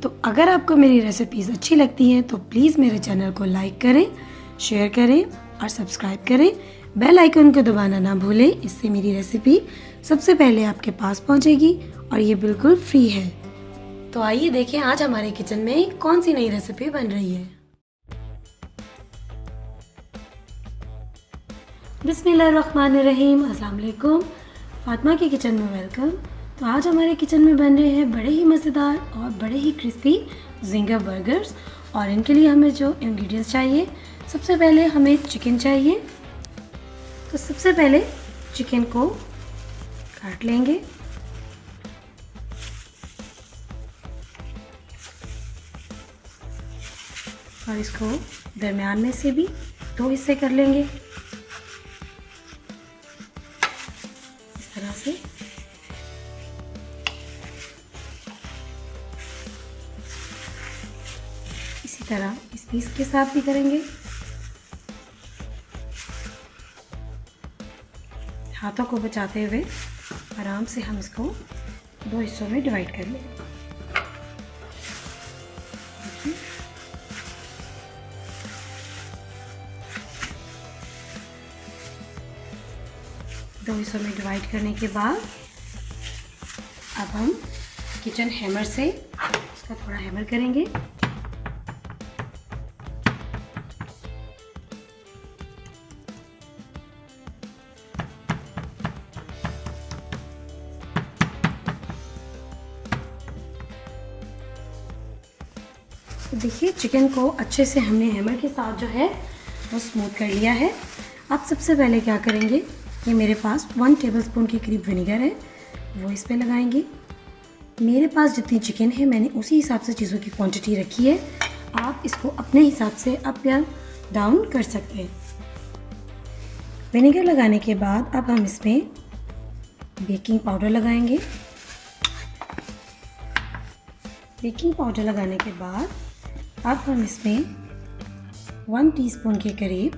तो अगर आपको मेरी रेसिपीज़ अच्छी लगती हैं तो प्लीज़ मेरे चैनल को लाइक करें, शेयर करें और सब्सक्राइब करें। बेल आइकन को दबाना ना भूलें, इससे मेरी रेसिपी सबसे पहले आपके पास पहुंचेगी और ये बिल्कुल फ्री है। तो आइए देखें आज हमारे किचन में कौन सी नई रेसिपी बन रही है। बिस्मिल्लाहिर्रहमानिर्रहीम, अस्सलाम वालेकुम। फातिमा के किचन में वेलकम। तो आज हमारे किचन में बन रहे हैं बड़े ही मज़ेदार और बड़े ही क्रिस्पी ज़िंगर बर्गर्स। और इनके लिए हमें जो इंग्रेडिएंट्स चाहिए, सबसे पहले हमें चिकन चाहिए। तो सबसे पहले चिकन को काट लेंगे। और इसको दरमियान में से भी 2 हिस्से कर लेंगे इस तरह से। इसी तरह इस पीस के साथ भी करेंगे। हाथों को बचाते हुए आराम से हम इसको 2 हिस्सों में डिवाइड कर लेंगे। दो हिस्सों में डिवाइड करने के बाद अब हम किचन हैमर से इसका थोड़ा हैमर करेंगे। तो देखिए चिकन को अच्छे से हमने हैमर के साथ जो है वो स्मूथ कर लिया है। अब सबसे पहले क्या करेंगे, ये मेरे पास 1 टेबलस्पून के करीब विनेगर है, वो इस पे लगाएंगे। मेरे पास जितनी चिकन है मैंने उसी हिसाब से चीज़ों की क्वांटिटी रखी है। आप इसको अपने हिसाब से अप या डाउन कर सकते हैं। विनेगर लगाने के बाद अब हम इसमें बेकिंग पाउडर लगाएंगे। बेकिंग पाउडर लगाने के बाद अब हम इसमें 1 टीस्पून के करीब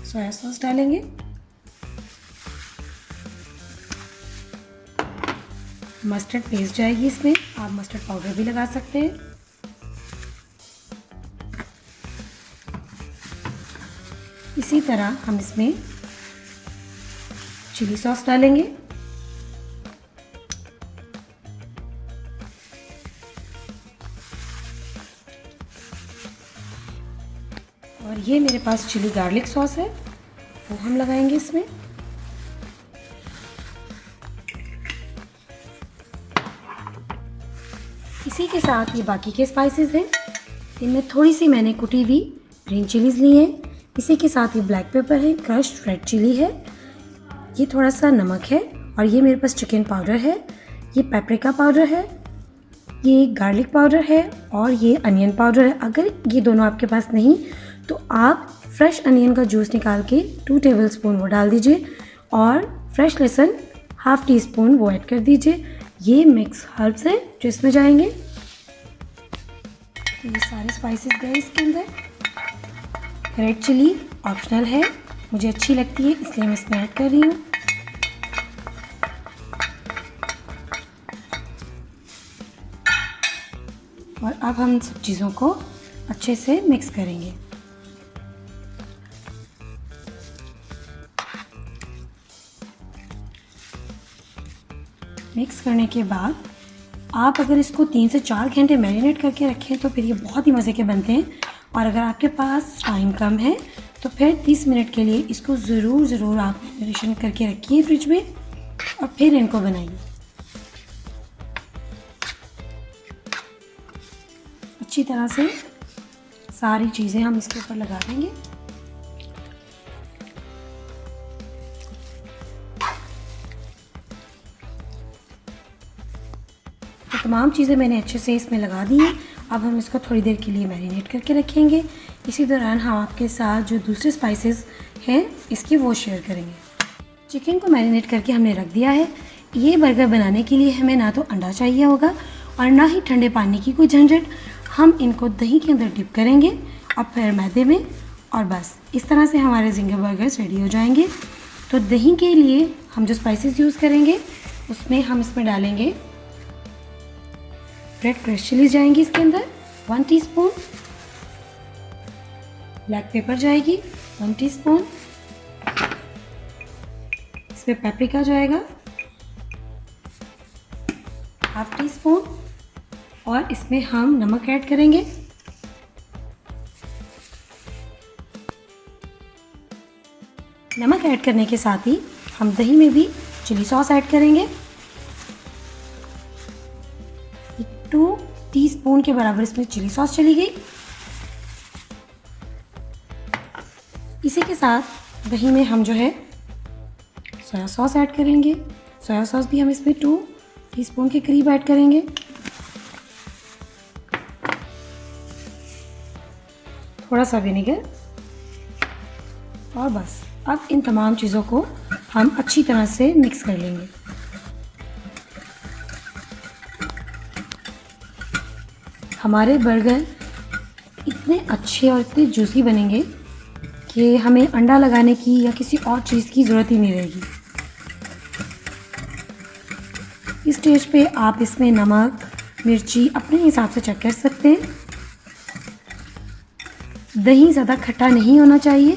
सोया सॉस डालेंगे। मस्टर्ड पेस्ट जाएगी इसमें, आप मस्टर्ड पाउडर भी लगा सकते हैं। इसी तरह हम इसमें चिली सॉस डालेंगे। और ये मेरे पास चिली गार्लिक सॉस है, वो हम लगाएंगे इसमें। इसी के साथ ये बाकी के स्पाइसेस हैं। इनमें थोड़ी सी मैंने कुटी हुई ग्रीन चिलीज़ ली है। इसी के साथ ये ब्लैक पेपर है, क्रश्ड रेड चिली है, ये थोड़ा सा नमक है और ये मेरे पास चिकन पाउडर है, ये पेपरिका पाउडर है, ये गार्लिक पाउडर है और ये अनियन पाउडर है। अगर ये दोनों आपके पास नहीं तो आप फ्रेश अनियन का जूस निकाल के 2 टेबलस्पून वो डाल दीजिए और फ्रेश लहसुन 1/2 टीस्पून वो ऐड कर दीजिए। ये मिक्स हर्ब्स हैं जो इसमें जाएंगे। तो ये सारे स्पाइसेस गए इसके अंदर। रेड चिली ऑप्शनल है, मुझे अच्छी लगती है इसलिए मैं इसमें ऐड कर रही हूँ। और अब हम सब चीज़ों को अच्छे से मिक्स करेंगे। मिक्स करने के बाद आप अगर इसको 3 से 4 घंटे मैरिनेट करके रखें तो फिर ये बहुत ही मज़े के बनते हैं। और अगर आपके पास टाइम कम है तो फिर 30 मिनट के लिए इसको ज़रूर आप मैरिनेशन करके रखिए फ्रिज में और फिर इनको बनाइए। अच्छी तरह से सारी चीज़ें हम इसके ऊपर लगा देंगे। तो तमाम चीज़ें मैंने अच्छे से इसमें लगा दी हैं। अब हम इसको थोड़ी देर के लिए मैरिनेट करके रखेंगे। इसी दौरान हम आपके साथ जो दूसरे स्पाइसेस हैं इसकी वो शेयर करेंगे। चिकन को मैरिनेट करके हमने रख दिया है। ये बर्गर बनाने के लिए हमें ना तो अंडा चाहिए होगा और ना ही ठंडे पानी की कोई झंझट। हम इनको दही के अंदर डिप करेंगे और फिर मैदे में, और बस इस तरह से हमारे ज़िंगर बर्गर्स रेडी हो जाएंगे। तो दही के लिए हम जो स्पाइसेस यूज़ करेंगे उसमें हम इसमें डालेंगे रेड क्रश चिलीज जाएंगी इसके अंदर 1 टीस्पून, ब्लैक पेपर जाएगी 1 टीस्पून, इसमें पेपरिका जाएगा 1/2 टीस्पून और इसमें हम नमक ऐड करेंगे। नमक ऐड करने के साथ ही हम दही में भी चिली सॉस ऐड करेंगे। 2 टीस्पून के बराबर इसमें चिली सॉस चली गई। इसी के साथ दही में हम जो है सोया सॉस ऐड करेंगे। सोया सॉस भी हम इसमें 2 टीस्पून के करीब ऐड करेंगे। थोड़ा सा विनेगर और बस। अब इन तमाम चीज़ों को हम अच्छी तरह से मिक्स कर लेंगे। हमारे बर्गर इतने अच्छे और इतने जूसी बनेंगे कि हमें अंडा लगाने की या किसी और चीज़ की ज़रूरत ही नहीं रहेगी। इस स्टेज पे आप इसमें नमक मिर्ची अपने हिसाब से चेक कर सकते हैं। दही ज़्यादा खट्टा नहीं होना चाहिए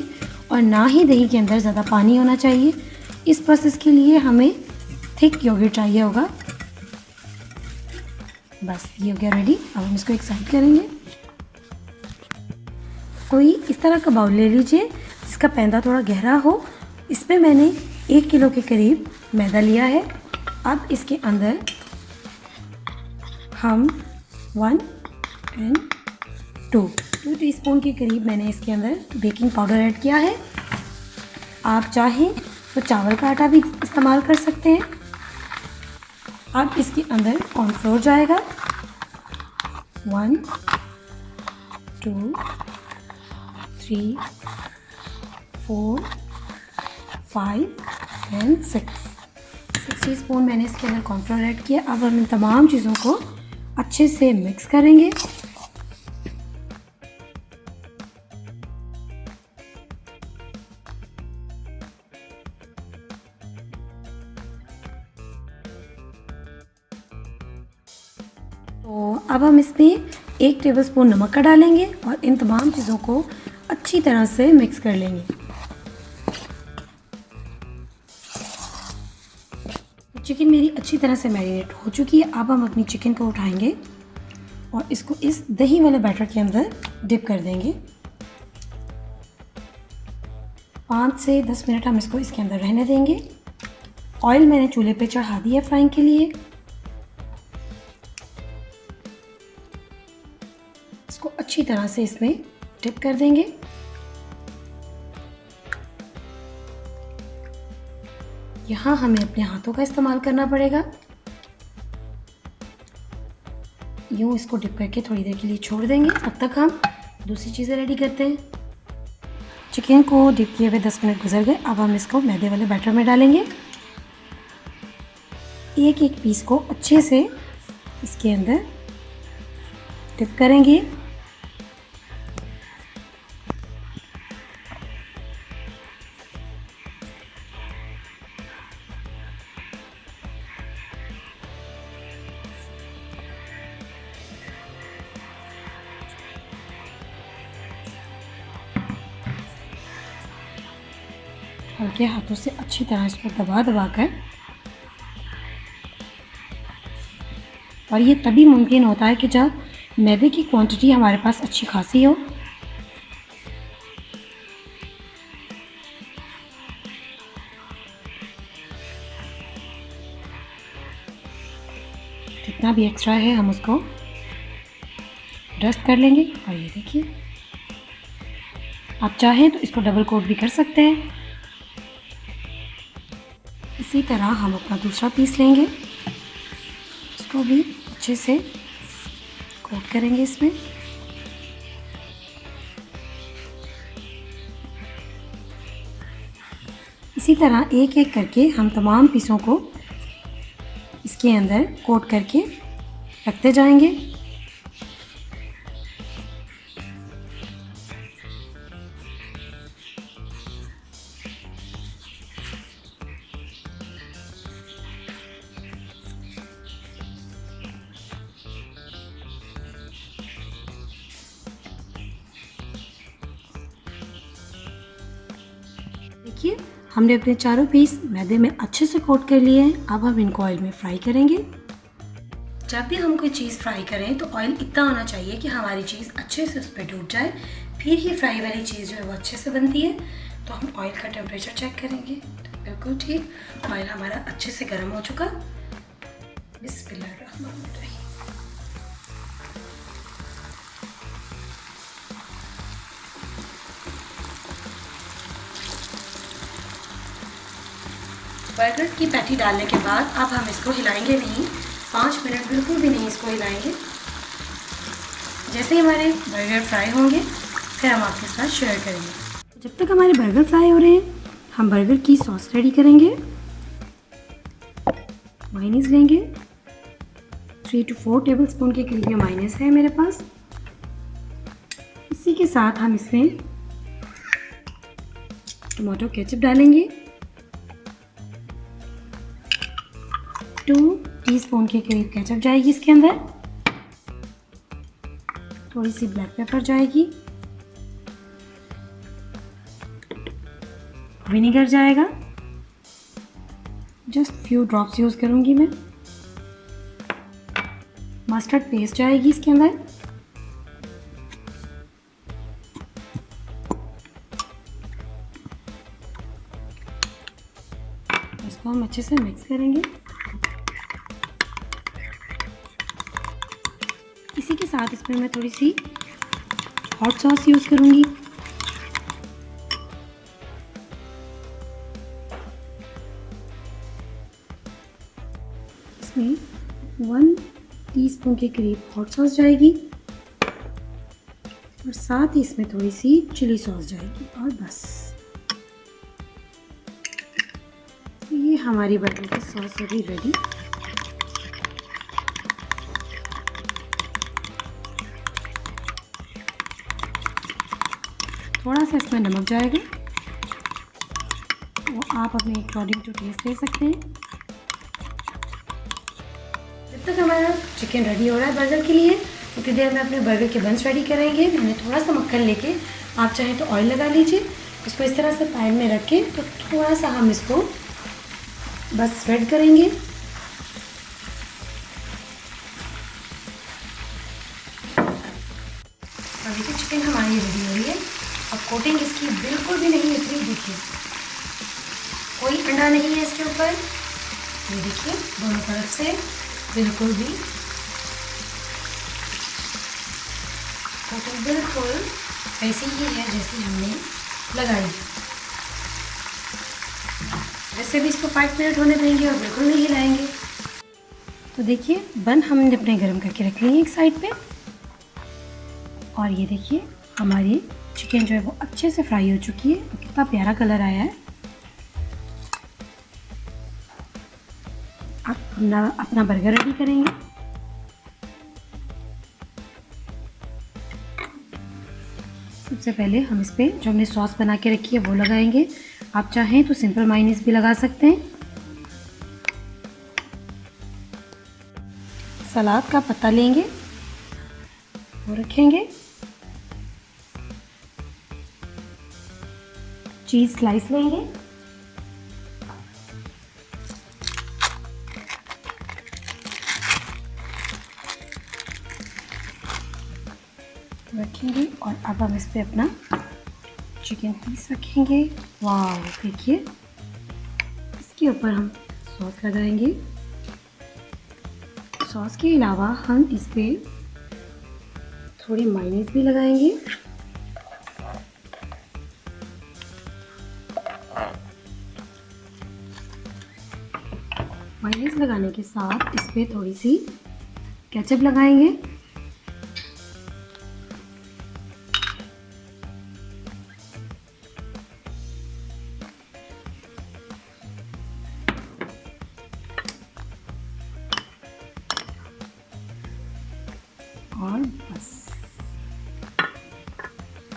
और ना ही दही के अंदर ज़्यादा पानी होना चाहिए। इस प्रोसेस के लिए हमें थिक योगर्ट चाहिए होगा। बस ये हो गया रेडी। अब हम इसको एक साइड करेंगे। कोई इस तरह का बाउल ले लीजिए जिसका पैंदा थोड़ा गहरा हो। इसमें मैंने 1 किलो के करीब मैदा लिया है। अब इसके अंदर हम 1 एंड 2 टीस्पून के करीब मैंने इसके अंदर बेकिंग पाउडर ऐड किया है। आप चाहें तो चावल का आटा भी इस्तेमाल कर सकते हैं। अब इसके अंदर कॉर्नफ्लोर जाएगा 1 2 3 4 5 एंड 6 टीस्पून मैंने इसके अंदर कॉर्नफ्लोर ऐड किया। अब हम इन तमाम चीज़ों को अच्छे से मिक्स करेंगे। तो अब हम इसमें 1 टेबलस्पून नमक का डालेंगे और इन तमाम चीज़ों को अच्छी तरह से मिक्स कर लेंगे। चिकन मेरी अच्छी तरह से मैरिनेट हो चुकी है। अब हम अपनी चिकन को उठाएंगे और इसको इस दही वाले बैटर के अंदर डिप कर देंगे। 5 से 10 मिनट हम इसको इसके अंदर रहने देंगे। ऑयल मैंने चूल्हे पे चढ़ा दिया फ्राइंग के लिए। इसको अच्छी तरह से इसमें डिप कर देंगे। यहाँ हमें अपने हाथों का इस्तेमाल करना पड़ेगा। यूँ इसको डिप करके थोड़ी देर के लिए छोड़ देंगे। तब तक हम दूसरी चीज़ें रेडी करते हैं। चिकन को डिप किए हुए 10 मिनट गुजर गए। अब हम इसको मैदे वाले बैटर में डालेंगे। एक एक पीस को अच्छे से इसके अंदर डिप करेंगे। हल्के हाथों से अच्छी तरह इसको दबा दबा कर, और ये तभी मुमकिन होता है कि जब मैदे की क्वांटिटी हमारे पास अच्छी खासी हो। जितना भी एक्स्ट्रा है हम उसको डस्ट कर लेंगे। और ये देखिए, आप चाहें तो इसको डबल कोट भी कर सकते हैं। इसी तरह हम अपना दूसरा पीस लेंगे, इसको भी अच्छे से कोट करेंगे इसमें। इसी तरह एक एक करके हम तमाम पीसों को इसके अंदर कोट करके रखते जाएंगे। हमने अपने चारों पीस मैदे में अच्छे से कोट कर लिए हैं। अब हम इनको ऑयल में फ्राई करेंगे। जब भी हम कोई चीज़ फ्राई करें तो ऑयल इतना होना चाहिए कि हमारी चीज़ अच्छे से उस पर डूब जाए, फिर ही फ्राई वाली चीज़ जो है वो अच्छे से बनती है। तो हम ऑयल का टेम्परेचर चेक करेंगे। तो बिल्कुल ठीक, ऑयल हमारा अच्छे से गर्म हो चुका। बिस्मिल्लाहिर्रहमानिर्रहीम। बर्गर की पैटी डालने के बाद अब हम इसको हिलाएंगे नहीं, 5 मिनट बिल्कुल भी नहीं इसको हिलाएंगे। जैसे ही हमारे बर्गर फ्राई होंगे फिर हम आपके साथ शेयर करेंगे। जब तक हमारे बर्गर फ्राई हो रहे हैं हम बर्गर की सॉस रेडी करेंगे। मायोनीज लेंगे, 3 to 4 टेबलस्पून के करीब मायोनीज है मेरे पास। इसी के साथ हम इसमें टमाटो केचप डालेंगे, 2 टीस्पून के करीब केचप जाएगी इसके अंदर। थोड़ी सी ब्लैक पेपर जाएगी, विनेगर जाएगा, जस्ट फ्यू ड्रॉप्स यूज़ करूँगी मैं। मस्टर्ड पेस्ट जाएगी इसके अंदर, इसको हम अच्छे से मिक्स करेंगे। इसी के साथ इसमें मैं थोड़ी सी हॉट सॉस यूज़ करूँगी। इसमें 1 टीस्पून के करीब हॉट सॉस जाएगी और साथ ही इसमें थोड़ी सी चिली सॉस जाएगी और बस। तो ये हमारी बर्गर की सॉस अभी रेडी। थोड़ा सा इसमें नमक जाएगा, वो आप अपने अकॉर्डिंग टू टेस्ट ले सकते हैं। जब तक हमारा चिकन रेडी हो रहा है बर्गर के लिए, उतनी देर में अपने बर्गर के बंस रेडी करेंगे। मैंने थोड़ा सा मक्खन लेके, आप चाहें तो ऑयल लगा लीजिए। इसको इस तरह से पैन में रख के तो थोड़ा सा हम इसको बस स्प्रेड करेंगे। अभी तो चिकन हमारी रेडी हो रही है। अब कोटिंग इसकी बिल्कुल भी नहीं उतरी, देखिए कोई अंडा नहीं है इसके ऊपर। ये देखिए दोनों तरफ से बिल्कुल भी कोटिंग बिल्कुल वैसी ही है जैसी हमने लगाई। वैसे भी इसको 5 मिनट होने देंगे और बिल्कुल नहीं हिलाएंगे। तो देखिए बन हमने अपने गर्म करके रख लिए एक साइड पे, और ये देखिए हमारी चिकन जो है वो अच्छे से फ्राई हो चुकी है। कितना प्यारा कलर आया है। अब अपना बर्गर रेडी करेंगे। सबसे पहले हम इस पर जो हमने सॉस बना के रखी है वो लगाएंगे। आप चाहें तो सिंपल मायोनीज भी लगा सकते हैं। सलाद का पत्ता लेंगे, वो रखेंगे, चीज़ स्लाइस लेंगे, रखेंगे, और अब हम इस पे अपना चिकन पीस रखेंगे। वाह देखिए, इसके ऊपर हम सॉस लगाएंगे। सॉस के अलावा हम इस पे थोड़ी मायोनीज भी लगाएंगे। मायोनीज लगाने के साथ इस पे थोड़ी सी केचप लगाएंगे। और बस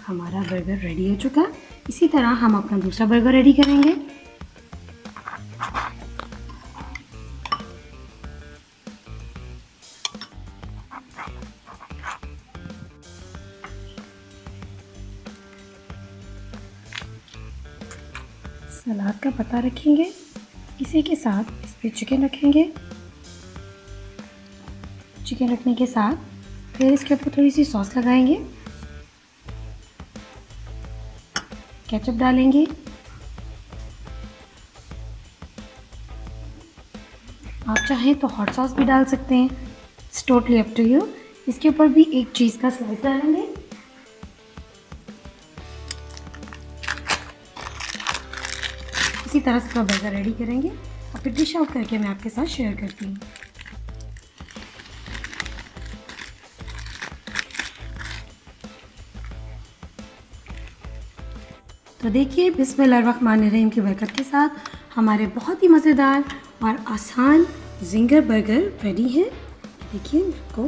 हमारा बर्गर रेडी हो चुका। इसी तरह हम अपना दूसरा बर्गर रेडी करेंगे। सलाद का पत्ता रखेंगे, इसी के साथ इस पर चिकन रखेंगे। चिकन रखने के साथ फिर इसके ऊपर थोड़ी सी सॉस लगाएंगे, केचप डालेंगे, आप चाहें तो हॉट सॉस भी डाल सकते हैं, it's totally up to you. इसके ऊपर भी एक चीज़ का स्लाइस डालेंगे। इसी तरह से अपना बर्गर रेडी करेंगे और फिर डिश आउट करके मैं आपके साथ शेयर करती हूँ। तो देखिए, बिस्मिल्लाहिर्रहमानिर्रहीम की बरकत के साथ हमारे बहुत ही मज़ेदार और आसान जिंगर बर्गर रेडी है। देखिए, मैं आपको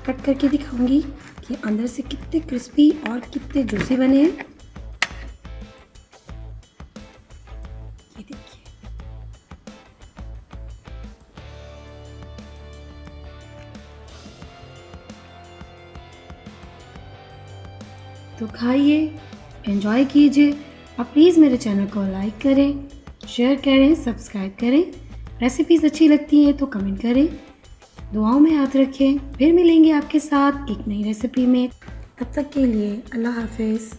कट करके दिखाऊंगी कि अंदर से कितने क्रिस्पी और कितने जूसी बने हैं। ये देखिए, तो खाइए, एंजॉय कीजिए और प्लीज़ मेरे चैनल को लाइक करें, शेयर करें, सब्सक्राइब करें। रेसिपीज़ अच्छी लगती हैं तो कमेंट करें, दुआओं में याद रखें। फिर मिलेंगे आपके साथ एक नई रेसिपी में। तब तक के लिए अल्लाह हाफिज़।